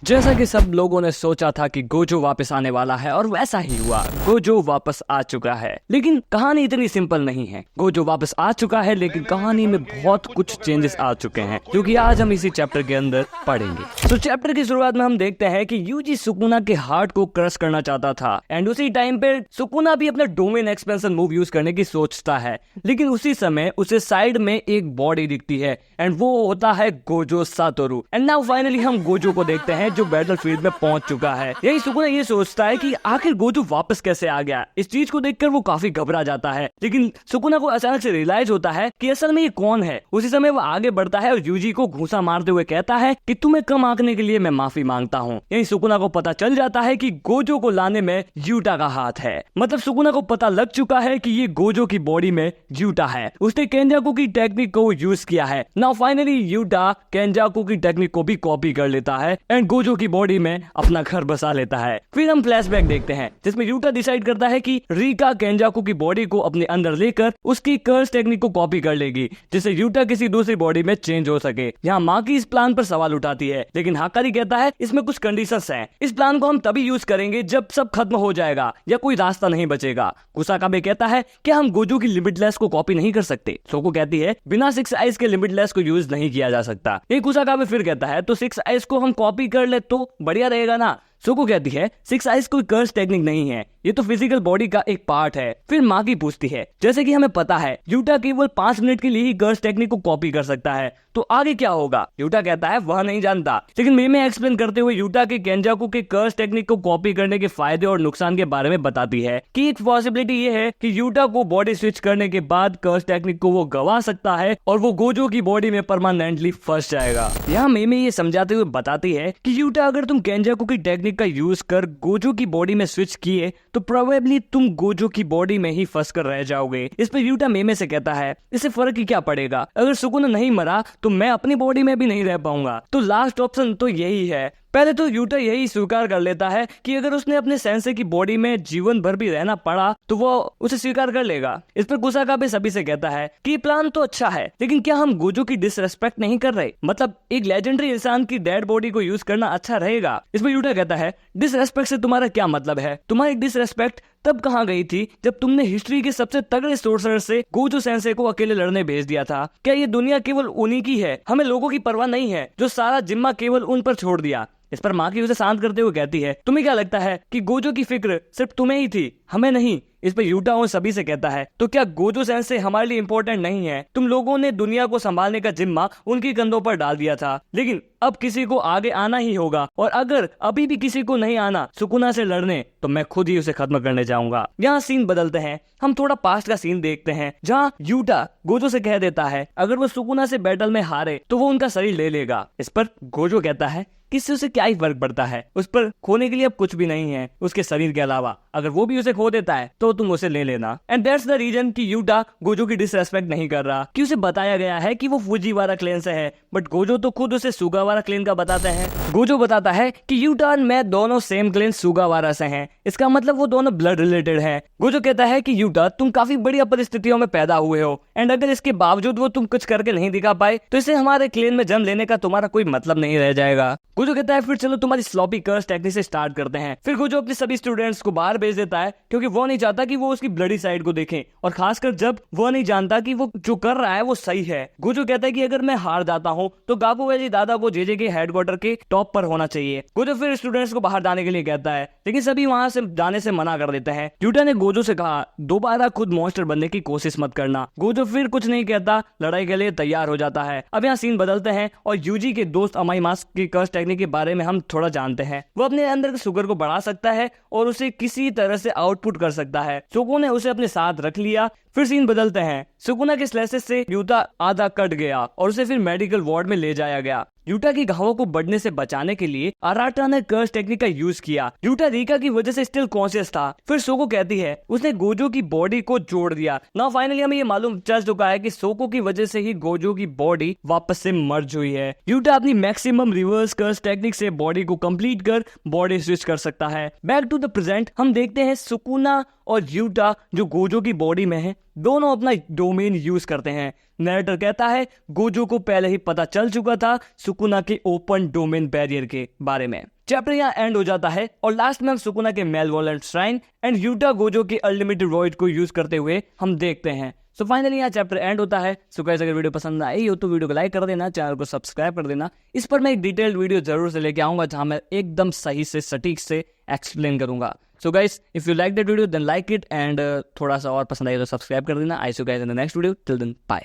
जैसा कि सब लोगों ने सोचा था कि गोजो वापस आने वाला है और वैसा ही हुआ। गोजो वापस आ चुका है, लेकिन कहानी इतनी सिंपल नहीं है। गोजो वापस आ चुका है लेकिन कहानी में बहुत कुछ चेंजेस आ चुके हैं, जो कि आज हम इसी चैप्टर के अंदर पढ़ेंगे। तो चैप्टर की शुरुआत में हम देखते हैं कि यूजी सुकुना के हार्ट को क्रश करना चाहता था एंड उसी टाइम पे सुकुना भी अपना डोमेन एक्सपेंशन मूव यूज करने की सोचता है, लेकिन उसी समय उसे साइड में एक बॉडी दिखती है एंड वो होता है Gojo Satoru. And now finally हम गोजो को देखते हैं जो बैटलफील्ड में पहुंच चुका है। यही सुकुना ये सोचता है कि आखिर गोजो वापस कैसे आ गया। इस चीज को देखकर वो काफी घबरा जाता है, लेकिन सुकुना को अचानक से रियलाइज होता है कि असल में ये कौन है। उसी समय वो आगे बढ़ता है और यूजी को घूंसा मारते हुए कहता है कि तुम्हें कम आंकने के लिए मैं माफी मांगता हूँ। यही सुकुना को पता चल जाता है कि गोजो को लाने में यूटा का हाथ है। मतलब सुकुना को पता लग चुका है कि ये गोजो की बॉडी में यूटा है। उसने केंजाकू की टेक्निक को यूज किया है। नाउ फाइनली यूटा केंजाकू की टेक्निक को भी कॉपी कर लेता है एंड गोजो की बॉडी में अपना घर बसा लेता है। फिर हम फ्लैशबैक देखते हैं जिसमें यूटा डिसाइड करता है कि रीका केंजाकू की बॉडी को अपने अंदर लेकर उसकी कर्स टेक्निक को कॉपी कर लेगी, जिससे यूटा किसी दूसरी बॉडी में चेंज हो सके। यहाँ माँ की इस प्लान पर सवाल उठाती है, लेकिन हाकारी कहता है इसमें कुछ कंडीशंस हैं। इस प्लान को हम तभी यूज करेंगे जब सब खत्म हो जाएगा या कोई रास्ता नहीं बचेगा। कुसाकाबे कहता है कि हम गोजो की लिमिटलेस को कॉपी नहीं कर सकते। सोको कहती है बिना 6 आइज के लिमिटलेस को यूज नहीं किया जा सकता। ये कुसाकाबे फिर कहता है तो 6 आइज को हम कॉपी कर ले तो बढ़िया रहेगा ना। सोको कहती है 6 आइज कोई कर्स टेक्निक नहीं है, ये तो फिजिकल बॉडी का एक पार्ट है। फिर मागी पूछती है जैसे कि हमें पता है यूटा केवल 5 मिनट के लिए ही कर्स टेक्निक को कॉपी कर सकता है, तो आगे क्या होगा। यूटा कहता है वह नहीं जानता, लेकिन मेमे एक्सप्लेन करते हुए यूटा के केंजाकू के कर्स टेक्निक को कॉपी करने के फायदे और नुकसान के बारे में बताती है कि एक पॉसिबिलिटी ये है कि यूटा को बॉडी स्विच करने के बाद कर्स टेक्निक को वो गवा सकता है और वो गोजो की बॉडी में परमानेंटली फंस जाएगा। यहाँ मेमे ये समझाते हुए बताती है कि यूटा अगर तुम केंजाकू की टेक्निक का यूज कर गोजो की बॉडी में स्विच किए तो प्रोबेबली तुम गोजो की बॉडी में ही फंस कर रह जाओगे। इस पर यूटा मेमे से कहता है इससे फर्क ही क्या पड़ेगा, अगर सुकुना नहीं मरा तो मैं अपनी बॉडी में भी नहीं रह पाऊंगा, तो लास्ट ऑप्शन तो यही है। पहले तो यूटा यही स्वीकार कर लेता है कि अगर उसने अपने सेंसे की बॉडी में जीवन भर भी रहना पड़ा तो वो उसे स्वीकार कर लेगा। इस पर कुसाकाबे सभी से कहता है कि प्लान तो अच्छा है, लेकिन क्या हम गोजो की डिसरेस्पेक्ट नहीं कर रहे। मतलब एक लेजेंडरी इंसान की डेड बॉडी को यूज करना अच्छा रहेगा। इस पर यूटा कहता है डिसरेस्पेक्ट से तुम्हारा क्या मतलब है, तुम्हारी डिसरेस्पेक्ट तब कहाँ गई थी जब तुमने हिस्ट्री के सबसे तगड़े सोर्सर से गोजो सेंसे को अकेले लड़ने भेज दिया था। क्या ये दुनिया केवल उन्हीं की है, हमें लोगों की परवाह नहीं है जो सारा जिम्मा केवल उन पर छोड़ दिया। इस पर माँ की उसे शांत करते हुए कहती है तुम्हें क्या लगता है कि गोजो की फिक्र सिर्फ तुम्हें ही थी, हमें नहीं। इस पर यूटा उन सभी से कहता है तो क्या गोजो सेंसे हमारे लिए इम्पोर्टेंट नहीं है, तुम लोगों ने दुनिया को संभालने का जिम्मा उनकी कंधों पर डाल दिया था, लेकिन अब किसी को आगे आना ही होगा और अगर अभी भी किसी को नहीं आना सुकुना से लड़ने तो मैं खुद ही उसे खत्म करने जाऊंगा। यहाँ सीन बदलते हैं, हम थोड़ा पास्ट का सीन देखते हैं जहाँ यूटा गोजो से कह देता है अगर वो सुकुना से बैटल में हारे तो वो उनका शरीर ले लेगा। इस पर गोजो कहता है किससे उसे क्या ही फर्क पड़ता है, उस पर खोने के लिए अब कुछ भी नहीं है उसके शरीर के अलावा, अगर वो भी उसे खो देता है तो तुम उसे ले लेना। एंड दैट्स द रीजन कि यूटा गोजो की डिसरेस्पेक्ट नहीं कर रहा, कि उसे बताया गया है कि वो फुजीवारा क्लेन से है, बट गोजो तो खुद उसे सुगावारा क्लेन का बताते हैं। गोजो बताता है कि यूटा और मैं दोनों सेम क्लेन सुगावारा से हैं, इसका मतलब वो दोनों ब्लड रिलेटेड हैं। गोजो कहता है कि यूटा तुम काफी बढ़िया परिस्थितियों में पैदा हुए हो एंड अगर इसके बावजूद वो तुम कुछ करके नहीं दिखा पाए तो इसे हमारे क्लेन में जन्म लेने का तुम्हारा कोई मतलब नहीं रह जाएगा। गोजो कहता है फिर चलो तुम्हारी स्लॉपी कर्स टेक्निक से स्टार्ट करते हैं। फिर गोजो अपने सभी स्टूडेंट्स को बाहर भेज देता है क्योंकि वो नहीं चाहता कि वो उसकी ब्लडी साइड को देखें, और खासकर जब वो नहीं जानता कि वो जो कर रहा है वो सही है। गोजो कहता है कि अगर मैं हार जाता हूँ तो गाकुवेजी दादा वो जेजे के हेडक्वार्टर के टॉप पर होना चाहिए। गोजो फिर स्टूडेंट्स को बाहर जाने के लिए कहता है, लेकिन सभी वहां से जाने से मना कर देते हैं। यूटा ने गोजो से कहा दोबारा खुद मॉन्स्टर बनने की कोशिश मत करना। गोजो फिर कुछ नहीं कहता, लड़ाई के लिए तैयार हो जाता है। अब यहाँ सीन बदलते हैं और यूजी के दोस्त अमाई मास्क की कर्स टेक्निक के बारे में हम थोड़ा जानते हैं। वो अपने अंदर के शुगर को बढ़ा सकता है और उसे किसी तरह से आउटपुट कर सकता है। सोको ने उसे अपने साथ रख लिया। फिर सीन बदलते हैं, सुकुना के स्लेसेस से यूटा आधा कट गया और उसे फिर मेडिकल वार्ड में ले जाया गया। यूटा की घावों को बढ़ने से बचाने के लिए अराटा ने कर्स टेक्निक का यूज किया। यूटा रीका की वजह से स्टिल कॉन्शियस था। फिर सोको कहती है उसने गोजो की बॉडी को जोड़ दिया। नाउ फाइनली हमें ये मालूम चल चुका है कि सोको की वजह से ही गोजो की बॉडी वापस से मर्ज हुई है। यूटा अपनी मैक्सिमम रिवर्स कर्स टेक्निक से बॉडी को कंप्लीट कर बॉडी स्विच कर सकता है। बैक टू द प्रेजेंट हम देखते हैं सुकुना और यूटा जो गोजो की बॉडी में है दोनों अपना डोमेन यूज करते हैं। नरेटर कहता है गोजो को पहले ही पता चल चुका था सुकुना के ओपन डोमेन बैरियर के बारे में। चैप्टर यहाँ एंड हो जाता है और लास्ट में हम सुकुना के मेलवोलेंट श्राइन एंड यूटा गोजो के अनलिमिटेड वॉइड को यूज करते हुए हम देखते हैं। सो फाइनली यहाँ चैप्टर एंड होता है। सो गाइस, अगर वीडियो पसंद आई हो तो वीडियो को लाइक कर देना, चैनल को सब्सक्राइब कर देना। इस पर मैं एक डिटेल्ड वीडियो जरूर से लेके आऊंगा जहां मैं एकदम सही से सटीक से एक्सप्लेन करूंगा। So guys, if you like that video then like it and थोड़ा सा और पसंद आए तो सब्सक्राइब कर देना। I see you guys in the next video, till then bye.